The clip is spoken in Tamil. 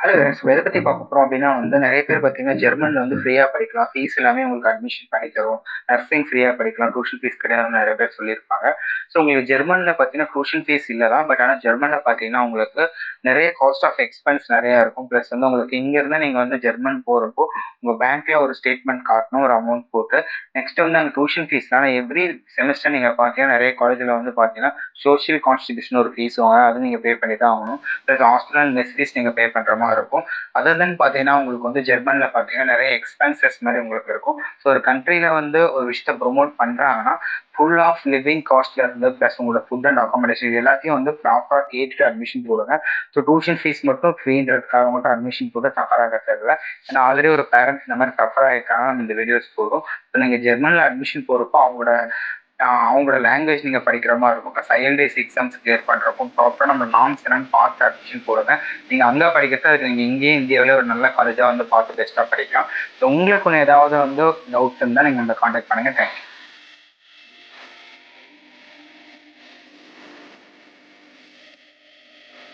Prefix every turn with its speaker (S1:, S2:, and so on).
S1: எத பத்தி பார்க்க போறோம் அப்படின்னா வந்து நெறைய பேர் பார்த்தீங்கன்னா, ஜெர்மன்ல வந்து ஃப்ரீயா படிக்கலாம். ஃபீஸ் எல்லாமே உங்களுக்கு அட்மிஷன் பண்ணி தரும். நர்சிங் ஃப்ரீயா படிக்கலாம். டியூஷன் ஃபீஸ் கிடையாதுன்னு நெறைய பேர் சொல்லியிருப்பாங்க. ஸோ உங்களுக்கு ஜெர்மன்ல பார்த்தீங்கன்னா, டியூஷன் ஃபீஸ் இல்ல தான். பட் ஆனா ஜெர்மன்ல பார்த்தீங்கன்னா, உங்களுக்கு நெறைய காஸ்ட் ஆஃப் எக்ஸ்பென்ஸ் நெறையா இருக்கும். பிளஸ் வந்து உங்களுக்கு இங்கருந்து நீங்க வந்து ஜெர்மன் போறப்போ, உங்க பேங்க்ல ஒரு ஸ்டேட்மெண்ட் காட்டணும். ஒரு அமௌண்ட் போட்டு. நெக்ஸ்ட் வந்து அங்க டியூஷன் ஃபீஸ்லாம் எவ்ரி செமஸ்டர் நீங்க பார்த்தீங்கன்னா, நெறைய காலேஜ்ல வந்து பார்த்தீங்கன்னா, சோசியல் கான்ட்ரிபியூஷன் ஒரு ஃபீஸ் வாங்க. அது நீங்க பே பண்ணி தான் ஆகணும். Plus hostel and mess fees நீங்க பே பண்ற மாரி இருக்கும். அதர் தென் பார்த்தீங்கன்னா, உங்களுக்கு வந்து ஜெர்மன்ல பார்த்தீங்கன்னா, நெறைய எக்ஸ்பென்சஸ் மாரி உங்களுக்கு இருக்கும். ஸோ ஒரு கண்ட்ரில வந்து ஒரு விஷயத்த ப்ரமோட் பண்றாங்கன்னா, ஃபுல் ஆஃப் லிவிங் காஸ்ட்ல இருந்து பிளஸ் உங்களோட ஃபுட் அண்ட் அக்காமடேஷன் இது எல்லாத்தையும் வந்து ப்ராப்பரா கேட்டுட்டு அட்மிஷன் போடுங்க. ஸோ டியூஷன் ஃபீஸ் மட்டும் ஃப்ரீன்றதுக்காக மட்டும் அட்மிஷன் போட்டு தவறாக தெரியல. ஏன்னா ஆல்ரெடி ஒரு பேரண்ட்ஸ் இந்த மாதிரி சஃபர் ஆயிருக்காங்க இந்த வீடியோஸ் போதும். இப்போ நீங்க ஜெர்மன்ல அட்மிஷன் போறப்போ அவங்களோட லாங்குவேஜ் நீங்க படிக்கிற மாதிரி இருக்கும். சைல்டேஸ் எக்ஸாம்ஸ் கிளியர் பண்றப்போ ப்ராப்பரா நம்ம நார்ம்ஸ் என்னன்னு பார்த்து அட்மிஷன் போடுங்க. நீங்க அங்க படிக்கிறது அதுக்கு நீங்க இங்கேயே இந்தியாவிலே ஒரு நல்ல காலேஜா வந்து பார்த்து பெஸ்ட்டா படிக்கலாம். ஸோ உங்களுக்கு ஒன்று ஏதாவது வந்து டவுட் இருந்தா நீங்க இந்த கான்டாக்ட் பண்ணுங்க. தேங்க்யூ.